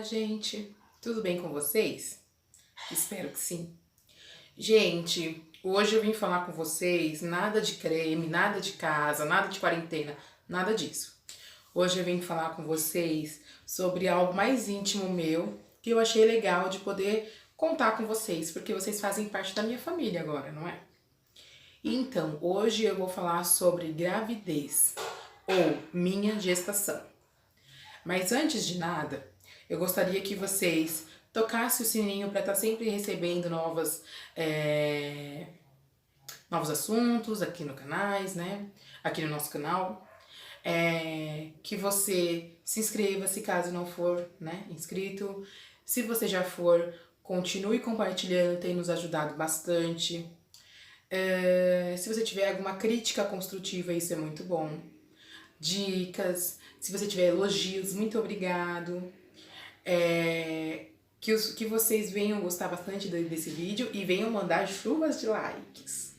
Gente, tudo bem com vocês? Espero que sim. Gente, hoje eu vim falar com vocês nada de creme, nada de casa, nada de quarentena, nada disso. Hoje eu vim falar com vocês sobre algo mais íntimo meu que eu achei legal de poder contar com vocês, porque vocês fazem parte da minha família agora, não é? Então, hoje eu vou falar sobre gravidez ou minha gestação. Mas antes de nada, eu gostaria que vocês tocassem o sininho para estar sempre recebendo novos assuntos aqui no canais, né? Aqui no nosso canal. Que você se inscreva se caso não for, né, inscrito. Se você já for, continue compartilhando, tem nos ajudado bastante. Se você tiver alguma crítica construtiva, isso é muito bom. Dicas, se você tiver elogios, muito obrigado. Que vocês venham gostar bastante desse vídeo e venham mandar chuvas de likes.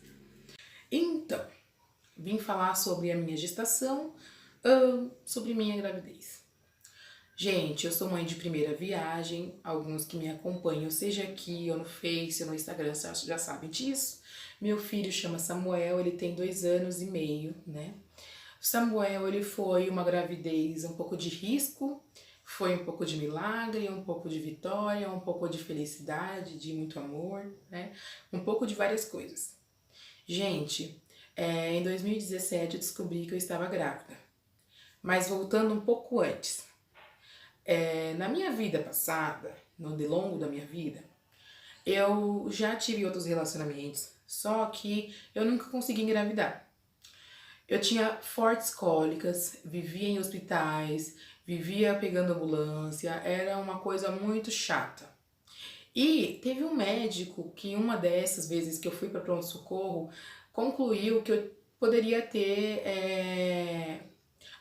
Então, vim falar sobre a minha gestação, sobre minha gravidez. Gente, eu sou mãe de primeira viagem, alguns que me acompanham, seja aqui ou no Face ou no Instagram, já sabem disso. Meu filho chama Samuel, ele tem 2 anos e meio, né? Samuel, ele foi uma gravidez um pouco de risco, foi um pouco de milagre, um pouco de vitória, um pouco de felicidade, de muito amor, né? Um pouco de várias coisas. Gente, em 2017 eu descobri que eu estava grávida. Mas voltando um pouco antes, na minha vida passada, no longo da minha vida, eu já tive outros relacionamentos, só que eu nunca consegui engravidar. Eu tinha fortes cólicas, vivia em hospitais, vivia pegando ambulância, era uma coisa muito chata. E teve um médico que uma dessas vezes que eu fui para pronto-socorro, concluiu que eu poderia ter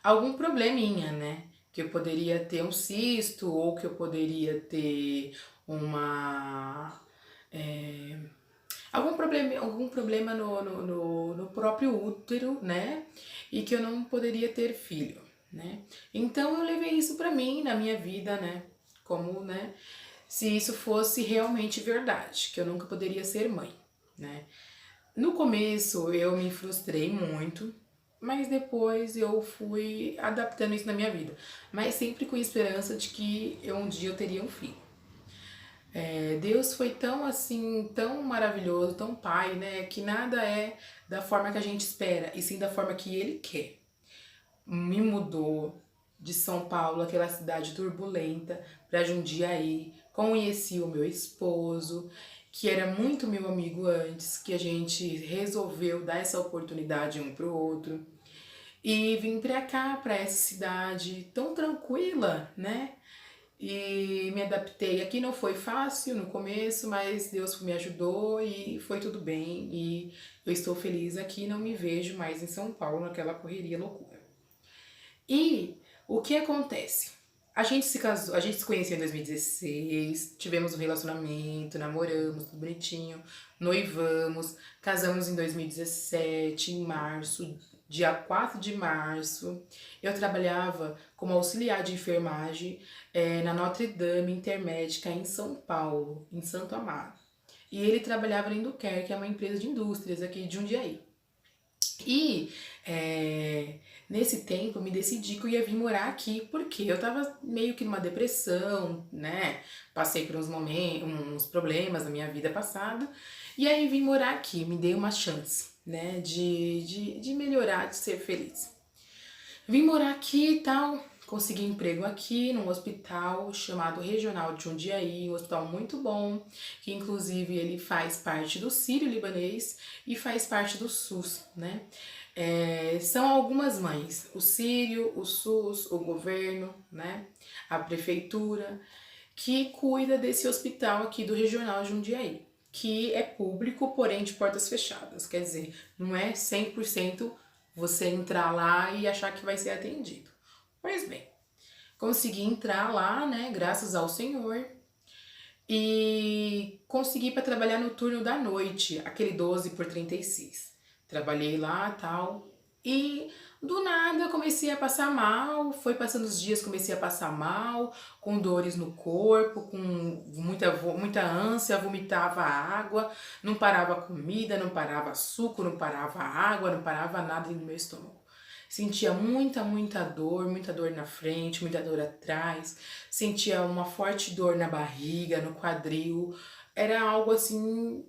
algum probleminha, né? Que eu poderia ter um cisto ou que eu poderia ter uma algum problema no próprio útero, né? E que eu não poderia ter filho, né? Então eu levei isso pra mim na minha vida, né? Como, né? Se isso fosse realmente verdade, que eu nunca poderia ser mãe, né? No começo eu me frustrei muito, mas depois eu fui adaptando isso na minha vida. Mas sempre com a esperança de que um dia eu teria um filho. Deus foi tão assim, tão maravilhoso, tão pai, né? Que nada é da forma que a gente espera, e sim da forma que ele quer. Me mudou de São Paulo, aquela cidade turbulenta, para Jundiaí. Conheci o meu esposo, que era muito meu amigo antes, que a gente resolveu dar essa oportunidade um pro outro. E vim pra cá, pra essa cidade tão tranquila, né? E me adaptei. Aqui não foi fácil no começo, mas Deus me ajudou e foi tudo bem. E eu estou feliz aqui, não me vejo mais em São Paulo, naquela correria loucura. E o que acontece? A gente se casou, a gente se conheceu em 2016, tivemos um relacionamento, namoramos, tudo bonitinho, noivamos, casamos em 2017, em março, dia 4 de março. Eu trabalhava como auxiliar de enfermagem na Notre Dame Intermédica em São Paulo, em Santo Amaro. E ele trabalhava na Inducare, que é uma empresa de indústrias aqui de Jundiaí. E nesse tempo eu me decidi que eu ia vir morar aqui, porque eu tava meio que numa depressão, né? Passei por uns momentos, uns problemas na minha vida passada, e aí vim morar aqui, me dei uma chance, né? De melhorar, de ser feliz. Vim morar aqui e tal, consegui emprego aqui num hospital chamado Regional de Jundiaí, um hospital muito bom, que inclusive ele faz parte do Sírio-Libanês e faz parte do SUS, né? São algumas mães, o Sírio, o SUS, o governo, né? A prefeitura, que cuida desse hospital aqui do Regional Jundiaí, que é público, porém de portas fechadas, quer dizer, não é 100% você entrar lá e achar que vai ser atendido. Pois bem, consegui entrar lá, né, graças ao Senhor, e consegui para trabalhar no turno da noite, aquele 12 por 36. Trabalhei lá, tal, E do nada eu comecei a passar mal, foi passando os dias, comecei a passar mal, com dores no corpo, com muita ânsia, vomitava água, não parava comida, não parava suco, não parava água, não parava nada no meu estômago. Sentia muita dor na frente, muita dor atrás, sentia uma forte dor na barriga, no quadril. Era algo assim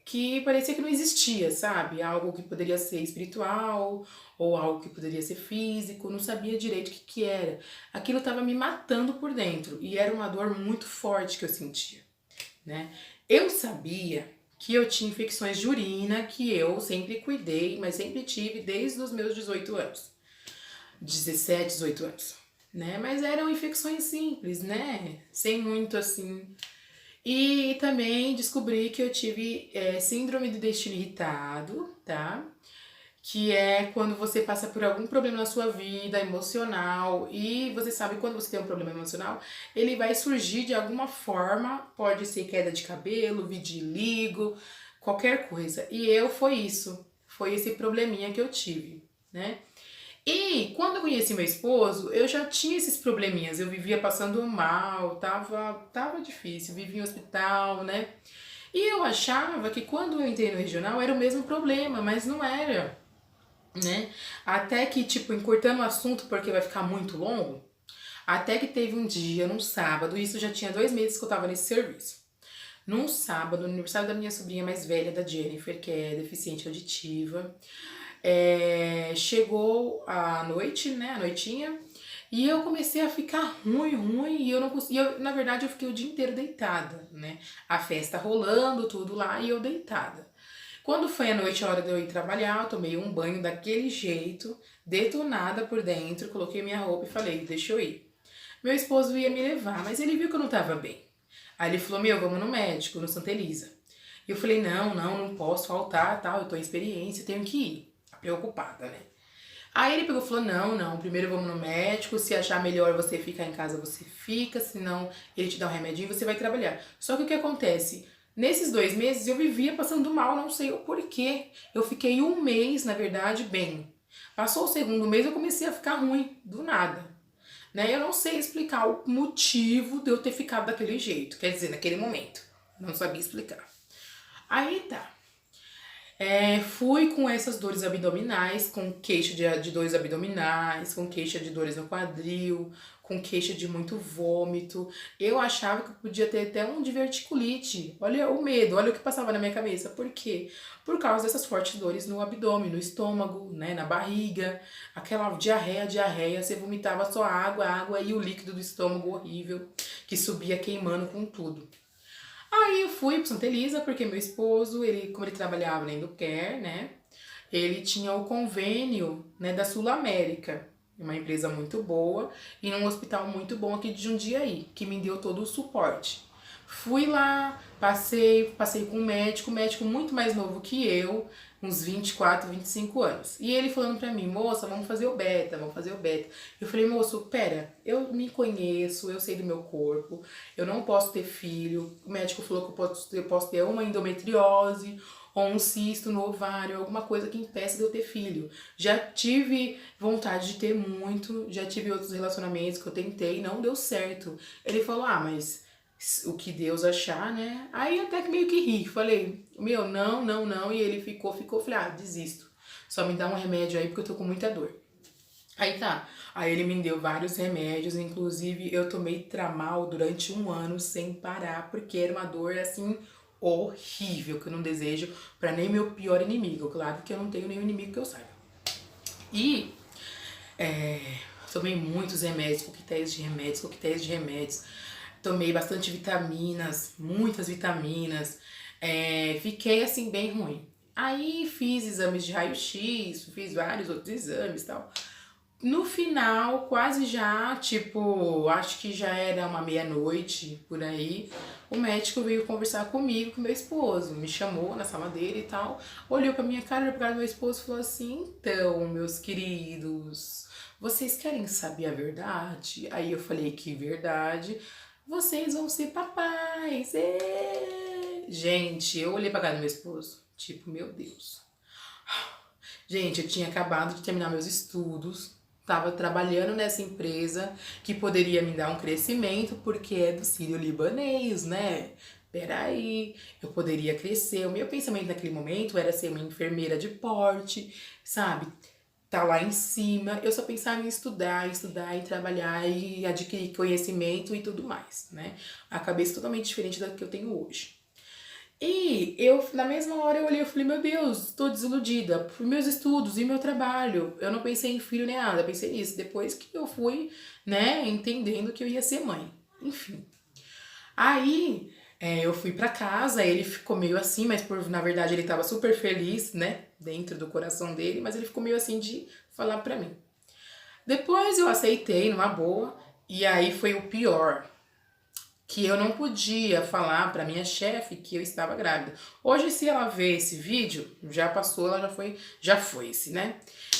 que parecia que não existia, sabe? Algo que poderia ser espiritual ou algo que poderia ser físico, não sabia direito o que era. Aquilo estava me matando por dentro e era uma dor muito forte que eu sentia, né? Eu sabia que eu tinha infecções de urina, que eu sempre cuidei, mas sempre tive desde os meus 18 anos. 17, 18 anos, né? Mas eram infecções simples, né? Sem muito assim. E também descobri que eu tive síndrome do intestino irritado, tá? Que é quando você passa por algum problema na sua vida emocional e você sabe quando você tem um problema emocional, ele vai surgir de alguma forma, pode ser queda de cabelo, vitiligo, qualquer coisa. E foi esse probleminha que eu tive, né? E quando eu conheci meu esposo, eu já tinha esses probleminhas, eu vivia passando mal, tava difícil, vivia em hospital, né? E eu achava que quando eu entrei no regional era o mesmo problema, mas não era, né? Até que, tipo, encurtando o assunto porque vai ficar muito longo, até que teve um dia, num sábado, isso já tinha 2 meses que eu tava nesse serviço. Num sábado, no aniversário da minha sobrinha mais velha, da Jennifer, que é deficiente auditiva, chegou a noite, né, a noitinha, e eu comecei a ficar ruim, e eu não conseguia, na verdade eu fiquei o dia inteiro deitada, né, a festa rolando, tudo lá, e eu deitada. Quando foi a noite, a hora de eu ir trabalhar, eu tomei um banho daquele jeito, detonada por dentro, coloquei minha roupa e falei, deixa eu ir. Meu esposo ia me levar, mas ele viu que eu não tava bem. Aí ele falou, meu, vamos no médico, no Santa Elisa. E eu falei, não posso faltar, tal, eu tô em experiência, tenho que ir. Preocupada, né? Aí ele pegou e falou, não, primeiro vamos no médico, se achar melhor você ficar em casa, você fica, senão ele te dá um remedinho e você vai trabalhar. Só que o que acontece? Nesses 2 meses eu vivia passando mal, não sei o porquê. Eu fiquei 1 mês, na verdade, bem. Passou o segundo mês, eu comecei a ficar ruim, do nada. Né? Eu não sei explicar o motivo de eu ter ficado daquele jeito, quer dizer, naquele momento. Não sabia explicar. Aí tá. Fui com essas dores abdominais, com queixa de dores abdominais, com queixa de dores no quadril, com queixa de muito vômito. Eu achava que eu podia ter até um diverticulite. Olha o medo, olha o que passava na minha cabeça. Por quê? Por causa dessas fortes dores no abdômen, no estômago, né, na barriga, aquela diarreia, você vomitava só água e o líquido do estômago horrível que subia queimando com tudo. Aí eu fui pro Santa Elisa porque meu esposo, como ele trabalhava na Inducare, né? Ele tinha o convênio, né, da Sul América, uma empresa muito boa e num hospital muito bom aqui de Jundiaí, que me deu todo o suporte. Fui lá, passei com um médico muito mais novo que eu, uns 24, 25 anos. E ele falando pra mim, moça, vamos fazer o beta, vamos fazer o beta. Eu falei, moço, pera, eu me conheço, eu sei do meu corpo, eu não posso ter filho. O médico falou que eu posso ter uma endometriose ou um cisto no ovário, alguma coisa que impeça de eu ter filho. Já tive vontade de ter muito, já tive outros relacionamentos que eu tentei, não deu certo. Ele falou, mas o que Deus achar, né? Aí até que meio que ri, falei, meu, não, e ele ficou, falei, desisto. Só me dá um remédio aí porque eu tô com muita dor. Aí tá, aí ele me deu vários remédios, inclusive eu tomei Tramal durante 1 ano sem parar, porque era uma dor assim horrível, que eu não desejo pra nem meu pior inimigo, claro que eu não tenho nenhum inimigo que eu saiba. E tomei muitos remédios, coquetéis de remédios, tomei bastante vitaminas, muitas vitaminas, fiquei assim bem ruim. Aí fiz exames de raio-x, fiz vários outros exames e tal. No final, quase já, tipo, acho que já era uma meia-noite, por aí, o médico veio conversar comigo, com meu esposo, me chamou na sala dele e tal, olhou pra minha cara, olhou pra cara do meu esposo e falou assim, então, meus queridos, vocês querem saber a verdade? Aí eu falei, que verdade? Vocês vão ser papais, Gente, eu olhei pra cara do meu esposo, tipo, meu Deus. Gente, eu tinha acabado de terminar meus estudos, estava trabalhando nessa empresa que poderia me dar um crescimento porque é do sírio-libanês, né? Peraí, eu poderia crescer. O meu pensamento naquele momento era ser uma enfermeira de porte, sabe? Tá lá em cima. Eu só pensava em estudar, estudar e trabalhar e adquirir conhecimento e tudo mais, né? A cabeça totalmente diferente da que eu tenho hoje. E eu, na mesma hora, eu olhei e falei, meu Deus, estou desiludida por meus estudos e meu trabalho. Eu não pensei em filho nem nada, pensei nisso. Depois que eu fui, né, entendendo que eu ia ser mãe. Enfim. Aí, eu fui pra casa, ele ficou meio assim, mas na verdade ele tava super feliz, né, dentro do coração dele, mas ele ficou meio assim de falar pra mim. Depois eu aceitei numa boa, e aí foi o pior que eu não podia falar para minha chefe que eu estava grávida. Hoje, se ela ver esse vídeo, já passou, ela já foi-se, né?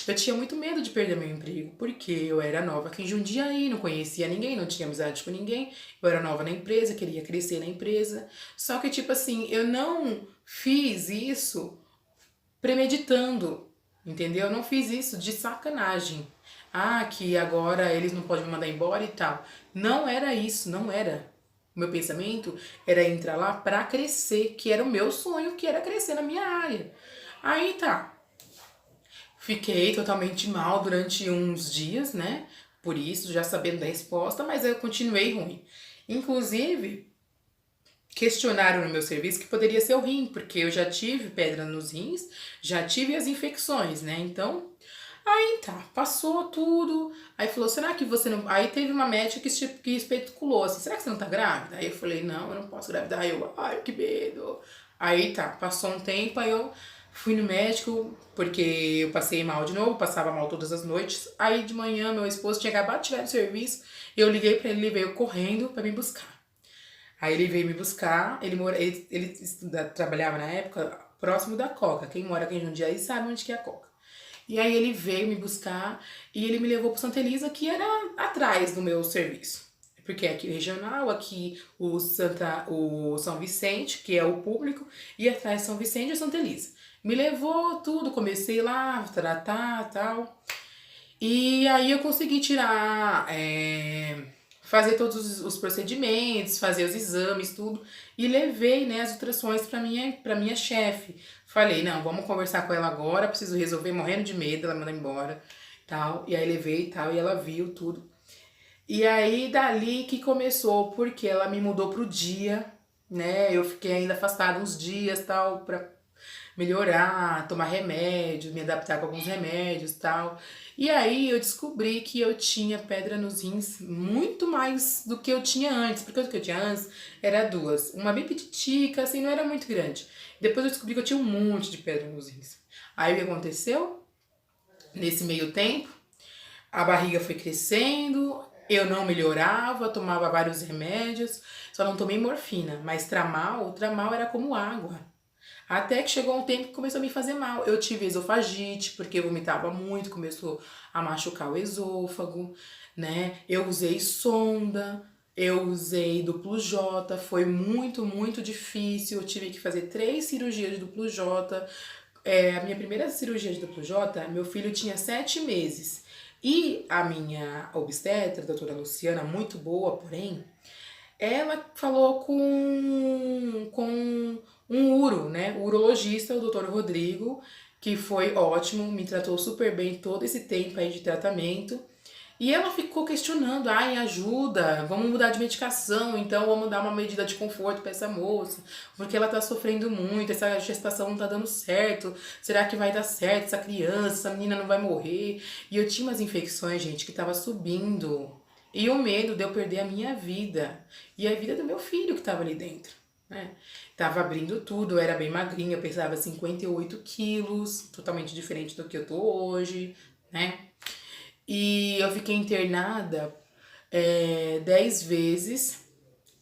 Eu tinha muito medo de perder meu emprego, porque eu era nova aqui em Jundiaí, não conhecia ninguém, não tinha amizade com ninguém. Eu era nova na empresa, queria crescer na empresa. Só que, tipo assim, eu não fiz isso premeditando, entendeu? Eu não fiz isso de sacanagem. Ah, que agora eles não podem me mandar embora e tal. Não era isso, não era. O meu pensamento era entrar lá pra crescer, que era o meu sonho, que era crescer na minha área. Aí tá. Fiquei totalmente mal durante uns dias, né? Por isso, já sabendo da resposta, mas eu continuei ruim. Inclusive, questionaram no meu serviço que poderia ser o rim, porque eu já tive pedra nos rins, já tive as infecções, né? Então, aí tá, passou tudo. Aí falou, será que você não. Aí teve uma médica que especulou assim, será que você não tá grávida? Aí eu falei, não, eu não posso engravidar. Aí eu, ai, que medo. Aí tá, passou um tempo, aí eu fui no médico, porque eu passei mal de novo, passava mal todas as noites. Aí de manhã meu esposo tinha acabado de chegar no serviço, eu liguei pra ele, ele veio correndo pra me buscar. Aí ele veio me buscar, trabalhava na época próximo da Coca. Quem mora aqui em Jundiaí sabe onde que é a Coca. E aí ele veio me buscar e ele me levou para Santa Elisa, que era atrás do meu serviço. Porque é aqui o regional, aqui o São Vicente, que é o público, e atrás São Vicente e Santa Elisa. Me levou tudo, comecei lá a tratar tal. E aí eu consegui tirar, fazer todos os procedimentos, fazer os exames, tudo. E levei, né, as ultrassons pra minha chefe. Falei, não, vamos conversar com ela agora, preciso resolver, morrendo de medo, ela mandar embora, tal. E aí levei e tal, e ela viu tudo. E aí dali que começou, porque ela me mudou pro dia, né? Eu fiquei ainda afastada uns dias, tal, pra melhorar, tomar remédio, me adaptar com alguns remédios e tal. E aí eu descobri que eu tinha pedra nos rins muito mais do que eu tinha antes, porque o que eu tinha antes era duas. Uma bem petitica, assim, não era muito grande. Depois eu descobri que eu tinha um monte de pedra nos rins. Aí o que aconteceu? Nesse meio tempo, a barriga foi crescendo, eu não melhorava, tomava vários remédios, só não tomei morfina, mas o tramal era como água. Até que chegou um tempo que começou a me fazer mal. Eu tive esofagite, porque eu vomitava muito, começou a machucar o esôfago, né? Eu usei sonda, eu usei duplo J, foi muito, muito difícil. Eu tive que fazer 3 cirurgias de duplo J. A minha primeira cirurgia de duplo J, meu filho tinha 7 meses. E a minha obstetra, a doutora Luciana, muito boa, porém, ela falou com um né? O urologista, o doutor Rodrigo, que foi ótimo, me tratou super bem todo esse tempo aí de tratamento. E ela ficou questionando, ai, ajuda, vamos mudar de medicação, então vamos dar uma medida de conforto para essa moça, porque ela tá sofrendo muito, essa gestação não tá dando certo, será que vai dar certo essa criança, essa menina não vai morrer? E eu tinha umas infecções, gente, que tava subindo, e o medo de eu perder a minha vida, e a vida do meu filho que tava ali dentro, né? Tava abrindo tudo, eu era bem magrinha, eu pesava 58 quilos, totalmente diferente do que eu tô hoje, né? E eu fiquei internada 10 vezes.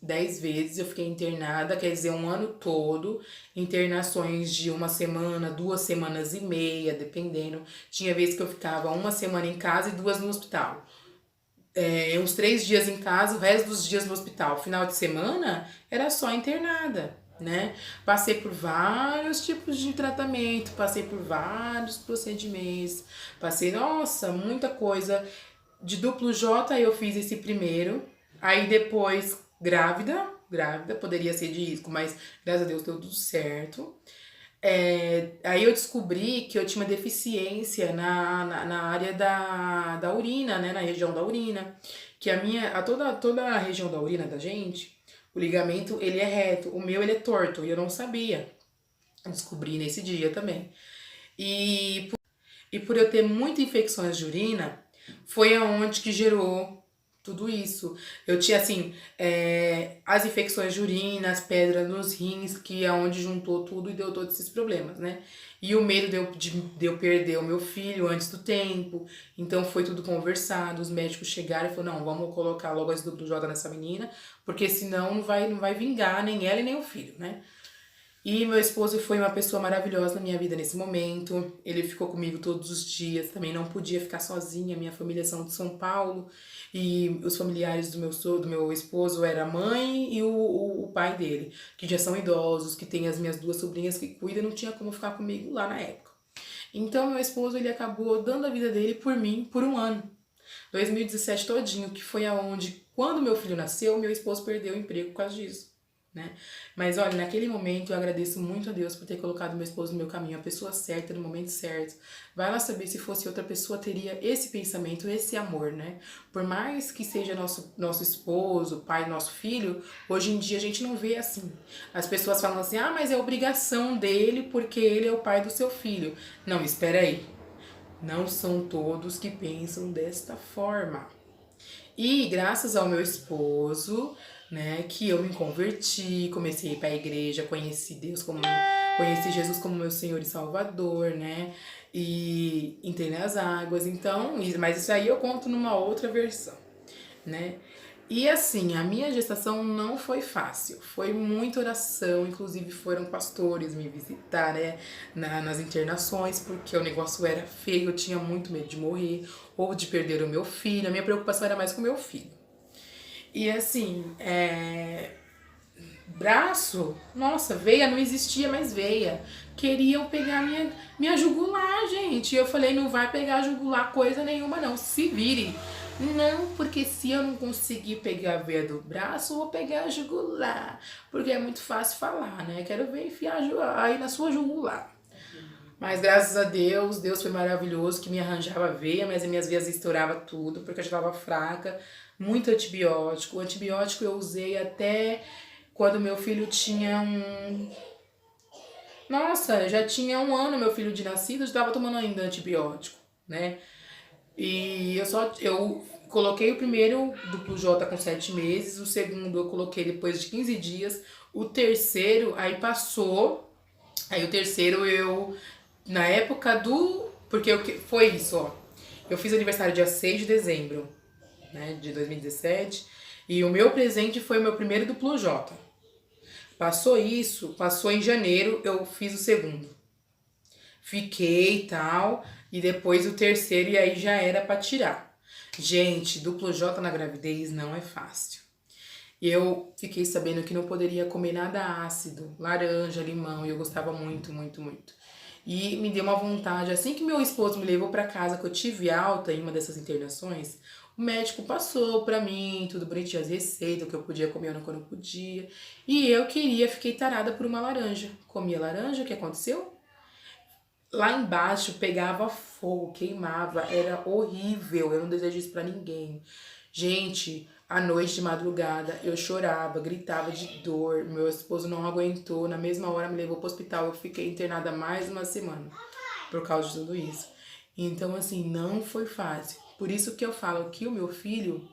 10 vezes eu fiquei internada, quer dizer, um ano todo. Internações de uma semana, 2 semanas e meia, dependendo. Tinha vezes que eu ficava uma semana em casa e 2 no hospital. Uns 3 dias em casa, o resto dos dias no hospital. Final de semana era só internada. né? Passei por vários tipos de tratamento, passei por vários procedimentos, passei, nossa, muita coisa. De duplo J eu fiz esse primeiro, aí depois grávida, poderia ser de risco, mas graças a Deus deu tudo certo. Aí eu descobri que eu tinha uma deficiência na área da urina, né? Na região da urina. Que toda a região da urina da gente, o ligamento ele é reto, o meu ele é torto, e eu não sabia. Descobri nesse dia também. E por eu ter muitas infecções de urina, foi aonde que gerou tudo isso. Eu tinha, assim, as infecções de urina, as pedras nos rins, que é onde juntou tudo e deu todos esses problemas, né? E o medo de eu perder o meu filho antes do tempo. Então foi tudo conversado, os médicos chegaram e falaram, não, vamos colocar logo as duplo J nessa menina, porque senão não vai vingar nem ela e nem o filho, né? E meu esposo foi uma pessoa maravilhosa na minha vida nesse momento. Ele ficou comigo todos os dias. Também não podia ficar sozinha. Minha família são de São Paulo. E os familiares do meu esposo era a mãe e o pai dele, que já são idosos, que tem as minhas duas sobrinhas que cuidam, não tinha como ficar comigo lá na época. Então meu esposo ele acabou dando a vida dele por mim por um ano. 2017 todinho, que foi aonde, quando meu filho nasceu, meu esposo perdeu o emprego por causa disso, né? Mas olha, naquele momento eu agradeço muito a Deus por ter colocado meu esposo no meu caminho, a pessoa certa, no momento certo. Vai lá saber se fosse outra pessoa teria esse pensamento, esse amor, né? Por mais que seja nosso esposo, pai, nosso filho, hoje em dia a gente não vê assim. As pessoas falam assim, ah, mas é obrigação dele porque ele é o pai do seu filho. Não, espera aí. Não são todos que pensam desta forma. E graças ao meu esposo, né, que eu me converti, comecei a ir para a igreja, conheci Jesus como meu Senhor e Salvador, né? E entrei nas águas. Então, mas isso aí eu conto numa outra versão, né? E assim, a minha gestação não foi fácil, foi muita oração, inclusive foram pastores me visitar, né, nas internações, porque o negócio era feio, eu tinha muito medo de morrer ou de perder o meu filho, a minha preocupação era mais com o meu filho. E assim, braço, nossa, veia não existia mais veia. Queriam pegar minha jugular, gente. E eu falei, não vai pegar jugular coisa nenhuma, não. Se vire. Não, porque se eu não conseguir pegar a veia do braço, eu vou pegar a jugular. Porque é muito fácil falar, né? Quero ver enfiar aí na sua jugular. Mas graças a Deus, Deus foi maravilhoso, que me arranjava veia, mas as minhas veias estouravam tudo, porque eu já estava fraca. Muito antibiótico. O antibiótico eu usei até quando meu filho tinha um... Nossa, já tinha um ano meu filho de nascido, eu estava tomando ainda antibiótico, né? E eu coloquei o primeiro duplo J com 7 meses, o segundo eu coloquei depois de 15 dias, o terceiro aí passou, aí o terceiro na época porque foi isso, ó, eu fiz aniversário dia 6 de dezembro, né, de 2017, e o meu presente foi o meu primeiro duplo J. Passou isso, passou em janeiro, eu fiz o segundo. Fiquei e tal, e depois o terceiro, e aí já era pra tirar. Gente, duplo J na gravidez não é fácil. Eu fiquei sabendo que não poderia comer nada ácido, laranja, limão, e eu gostava muito, muito, muito. E me deu uma vontade, assim que meu esposo me levou pra casa, que eu tive alta em uma dessas internações, o médico passou pra mim, tudo bonitinho, as receitas, o que eu podia comer ou não podia. E eu fiquei tarada por uma laranja. Comi a laranja, o que aconteceu? Lá embaixo pegava fogo, queimava, era horrível, eu não desejo isso pra ninguém. Gente, à noite de madrugada eu chorava, gritava de dor, meu esposo não aguentou, na mesma hora me levou pro hospital, eu fiquei internada mais uma semana por causa de tudo isso. Então assim, não foi fácil. Por isso que eu falo que o meu filho,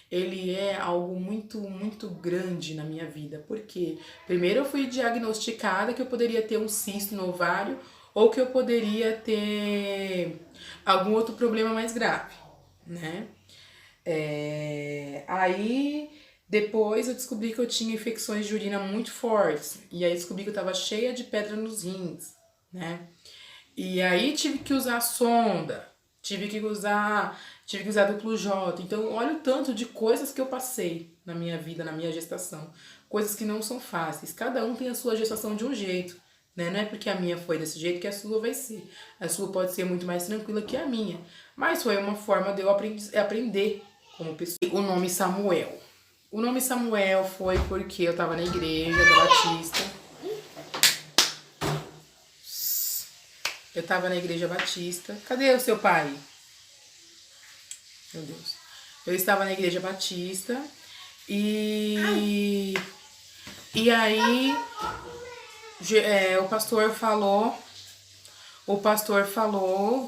ele é algo muito, muito grande na minha vida. Porque primeiro eu fui diagnosticada que eu poderia ter um cisto no ovário ou que eu poderia ter algum outro problema mais grave, né? Aí depois eu descobri que eu tinha infecções de urina muito fortes. E aí descobri que eu tava cheia de pedra nos rins, né? E aí tive que usar sonda. tive que usar duplo J. Então, olha o tanto de coisas que eu passei na minha vida, na minha gestação. Coisas que não são fáceis. Cada um tem a sua gestação de um jeito, né? Não é porque a minha foi desse jeito que a sua vai ser. A sua pode ser muito mais tranquila que a minha. Mas foi uma forma de eu aprender como pessoa. O nome Samuel. O nome Samuel foi porque eu tava na igreja da Batista. Eu tava na igreja Batista. Cadê o seu pai? Meu Deus. Eu estava na igreja Batista e aí o pastor falou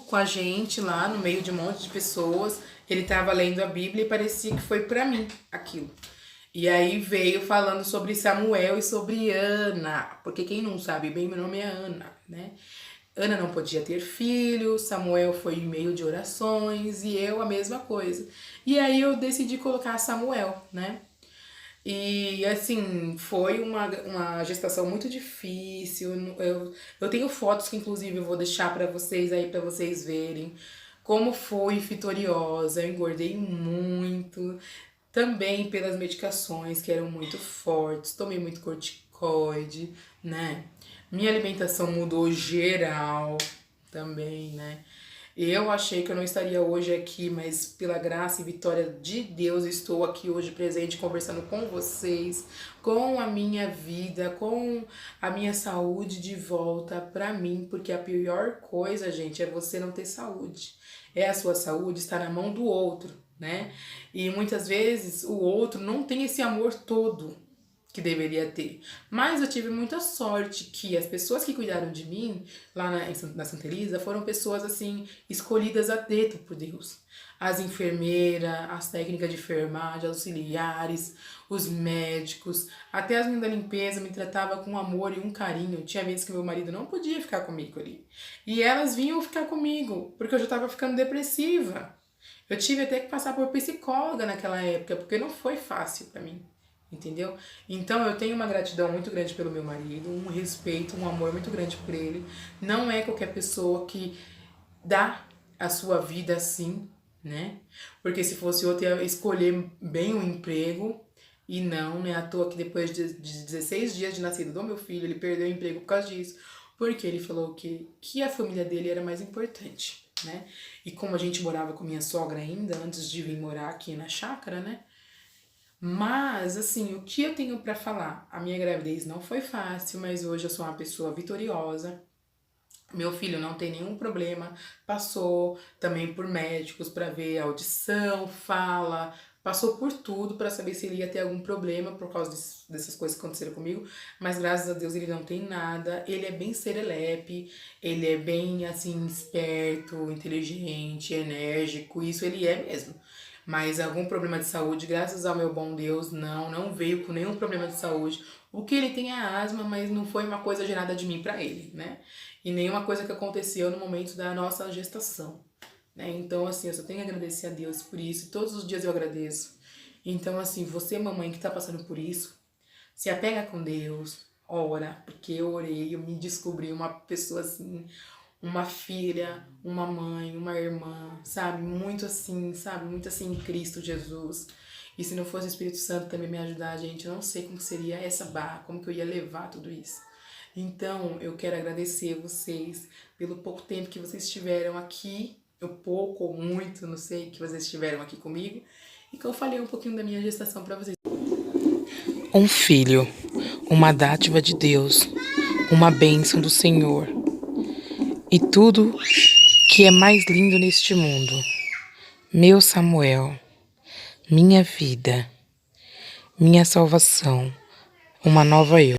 com a gente lá no meio de um monte de pessoas. Ele estava lendo a Bíblia e parecia que foi para mim aquilo. E aí veio falando sobre Samuel e sobre Ana, porque quem não sabe bem, meu nome é Ana, né? Ana não podia ter filho, Samuel foi em meio de orações e eu a mesma coisa. E aí eu decidi colocar Samuel, né? E assim, foi uma gestação muito difícil. Eu tenho fotos que inclusive eu vou deixar pra vocês aí, pra vocês verem como foi vitoriosa. Eu engordei muito, também pelas medicações que eram muito fortes, tomei muito corticoide, né? Minha alimentação mudou geral também, né? Eu achei que eu não estaria hoje aqui, mas pela graça e vitória de Deus, estou aqui hoje presente, conversando com vocês, com a minha vida, com a minha saúde de volta pra mim, porque a pior coisa, gente, é você não ter saúde. É a sua saúde estar na mão do outro, né? E muitas vezes o outro não tem esse amor todo que deveria ter. Mas eu tive muita sorte que as pessoas que cuidaram de mim lá na Santa Elisa foram pessoas assim escolhidas a dedo por Deus. As enfermeiras, as técnicas de enfermagem, auxiliares, os médicos, até as meninas da limpeza me tratavam com amor e um carinho. Tinha vezes que meu marido não podia ficar comigo ali. E elas vinham ficar comigo, porque eu já estava ficando depressiva. Eu tive até que passar por psicóloga naquela época, porque não foi fácil para mim. Entendeu? Então eu tenho uma gratidão muito grande pelo meu marido, um respeito, um amor muito grande por ele. Não é qualquer pessoa que dá a sua vida assim, né? Porque se fosse outro ia escolher bem o emprego. E não é à toa que depois de 16 dias de nascido do meu filho, ele perdeu o emprego por causa disso. Porque ele falou que a família dele era mais importante, né? E como a gente morava com minha sogra ainda, antes de vir morar aqui na chácara, né? Mas, assim, o que eu tenho pra falar? A minha gravidez não foi fácil, mas hoje eu sou uma pessoa vitoriosa. Meu filho não tem nenhum problema, passou também por médicos pra ver audição, fala, passou por tudo pra saber se ele ia ter algum problema por causa dessas coisas que aconteceram comigo, mas graças a Deus ele não tem nada. Ele é bem serelepe, ele é bem, assim, esperto, inteligente, enérgico, isso ele é mesmo. Mas algum problema de saúde, graças ao meu bom Deus, não veio com nenhum problema de saúde. O que ele tem é asma, mas não foi uma coisa gerada de mim pra ele, né? E nenhuma coisa que aconteceu no momento da nossa gestação, né? Então, assim, eu só tenho a agradecer a Deus por isso. E todos os dias eu agradeço. Então, assim, você, mamãe, que tá passando por isso, se apega com Deus, ora, porque eu orei, eu me descobri uma pessoa assim, uma filha, uma mãe, uma irmã, sabe? Muito assim, sabe? Muito assim em Cristo Jesus. E se não fosse o Espírito Santo também me ajudar, gente, eu não sei como seria essa barra, como que eu ia levar tudo isso. Então, eu quero agradecer vocês pelo pouco tempo que vocês estiveram aqui, o pouco ou muito, não sei, que vocês estiveram aqui comigo, e que eu falei um pouquinho da minha gestação para vocês. Um filho, uma dádiva de Deus, uma bênção do Senhor. E tudo que é mais lindo neste mundo. Meu Samuel, minha vida, minha salvação, uma nova eu.